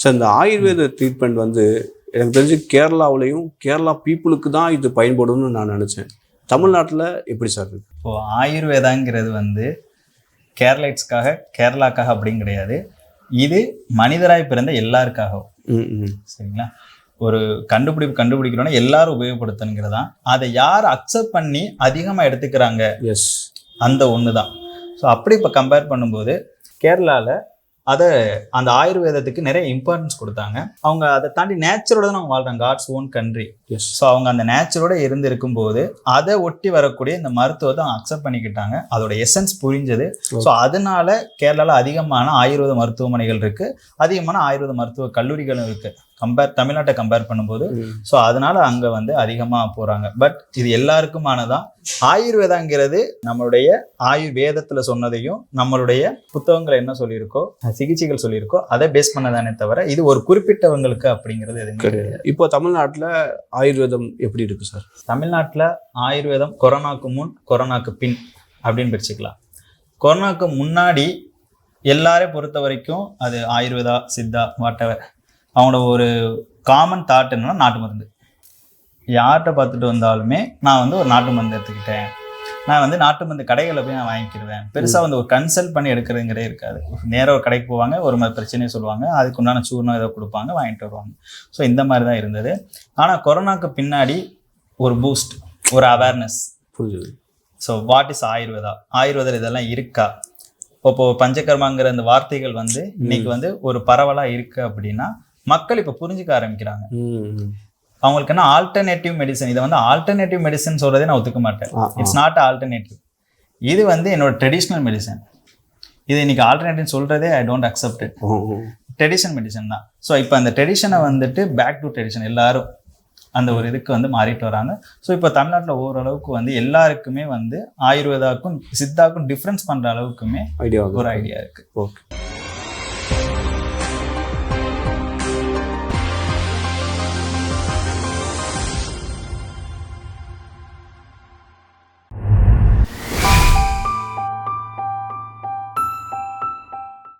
So இந்த ஆயுர்வேத treatment வந்து எனக்கு தெரிஞ்சு கேரளாவிலையும் கேரளா பீப்புளுக்கு தான் இது பயன்படும்னு நான் நினச்சேன். தமிழ்நாட்டில் எப்படி சார் இருக்கு? இப்போது ஆயுர்வேதாங்கிறது வந்து கேரளைட்ஸ்க்காக கேரளாக்காக அப்படின்னு கிடையாது. இது மனிதராய் பிறந்த எல்லாருக்காகவும். சரிங்களா? ஒரு கண்டுபிடிக்கிறோன்னா எல்லாரும் உபயோகப்படுத்தணுங்கிறதான். அதை யார் அக்செப்ட் பண்ணி அதிகமாக எடுத்துக்கிறாங்க, எஸ், அந்த ஒன்று தான். ஸோ அப்படி இப்போ கம்பேர் பண்ணும்போது கேரளாவில் அந்த ஆயுர்வேதத்துக்கு நிறைய இம்பார்ட்டன்ஸ் கொடுத்தாங்க. அவங்க அதை தாண்டி நேச்சரோட தான் அவங்க வாழ்றாங்க, காட்ஸ் ஓன் கண்ட்ரி. ஸோ அவங்க அந்த நேச்சரோட இருக்கும்போது அதை ஒட்டி வரக்கூடிய இந்த மருத்துவத்தை அவங்க அக்செப்ட் பண்ணிக்கிட்டாங்க. அதோட எசன்ஸ் புரிஞ்சது. ஸோ அதனால கேரளாவில் அதிகமான ஆயுர்வேத மருத்துவமனைகள் இருக்கு, அதிகமான ஆயுர்வேத மருத்துவ கல்லூரிகளும் இருக்கு தமிழ்நாட்டை கம்பேர் பண்ணும்போது. ஸோ அதனால அங்கே வந்து அதிகமாக போகிறாங்க. பட் இது எல்லாருக்குமானதான். ஆயுர்வேதாங்கிறது நம்மளுடைய ஆயுர்வேதத்தில் சொன்னதையும் நம்மளுடைய புத்தகங்கள் என்ன சொல்லியிருக்கோ, சிகிச்சைகள் சொல்லியிருக்கோ அதை பேஸ் பண்ணதானே தவிர இது ஒரு குறிப்பிட்டவங்களுக்கு அப்படிங்கிறது எதுவும் கிடையாது. இப்போ தமிழ்நாட்டில் ஆயுர்வேதம் எப்படி இருக்கு சார்? தமிழ்நாட்டில் ஆயுர்வேதம் கொரோனாக்கு முன் கொரோனாக்கு பின் அப்படின்னு பிரிச்சுக்கலாம். கொரோனாக்கு முன்னாடி எல்லாரையும் பொறுத்த வரைக்கும் அது ஆயுர்வேதா, சித்தா, வாட்டவர், அவங்களோட ஒரு காமன் தாட் என்னன்னா நாட்டு மருந்து. யார்கிட்ட பார்த்துட்டு வந்தாலுமே நான் வந்து ஒரு நாட்டு மருந்து எடுத்துக்கிட்டேன், நான் வந்து நாட்டு மருந்து கடைகளில் போய் நான் வாங்கிக்கிடுவேன். பெருசாக வந்து ஒரு கன்சல்ட் பண்ணி எடுக்கிறதுங்கிறே இருக்காது. நேராக ஒரு கடைக்கு போவாங்க, ஒரு மாதிரி பிரச்சனையை சொல்லுவாங்க, அதுக்கு உண்டான சூர்ணம் ஏதோ கொடுப்பாங்க, வாங்கிட்டு வருவாங்க. ஸோ இந்த மாதிரி தான் இருந்தது. ஆனால் கொரோனாக்கு பின்னாடி ஒரு பூஸ்ட், ஒரு அவேர்னஸ் புரிஞ்சுது. ஸோ வாட் இஸ் ஆயுர்வேதா, ஆயுர்வேதம் இதெல்லாம் இருக்கா, இப்போ பஞ்சகர்மாங்கிற இந்த வார்த்தைகள் வந்து இன்னைக்கு வந்து ஒரு பரவலாக இருக்கு அப்படின்னா மக்கள் இப்போ புரிஞ்சுக்க ஆரம்பிக்கிறாங்க. அவங்களுக்கு என்ன ஆல்டர்னேட்டிவ் மெடிசன், இதை வந்து ஆல்டர்னேட்டிவ் மெடிசன் சொல்றதே நான் ஒத்துக்க மாட்டேன். It's not alternative. இது வந்து என்னோட ட்ரெடிஷ்னல் மெடிசன். இது இன்னைக்கு ஆல்டர்னேட்டிவ் சொல்றதே I don't accept it. Traditional medicine தான். ஸோ இப்போ அந்த ட்ரெடிஷனை வந்துட்டு பேக் டு ட்ரெடிஷன் எல்லாரும் அந்த ஒரு இதுக்கு வந்து மாறிட்டு வராங்க. ஸோ இப்போ தமிழ்நாட்டில் ஓரளவுக்கு வந்து எல்லாருக்குமே வந்து ஆயுர்வேதாக்கும் சித்தாக்கும் டிஃப்ரென்ஸ் பண்ற அளவுக்குமே ஒரு ஐடியா இருக்கு. ஓகே.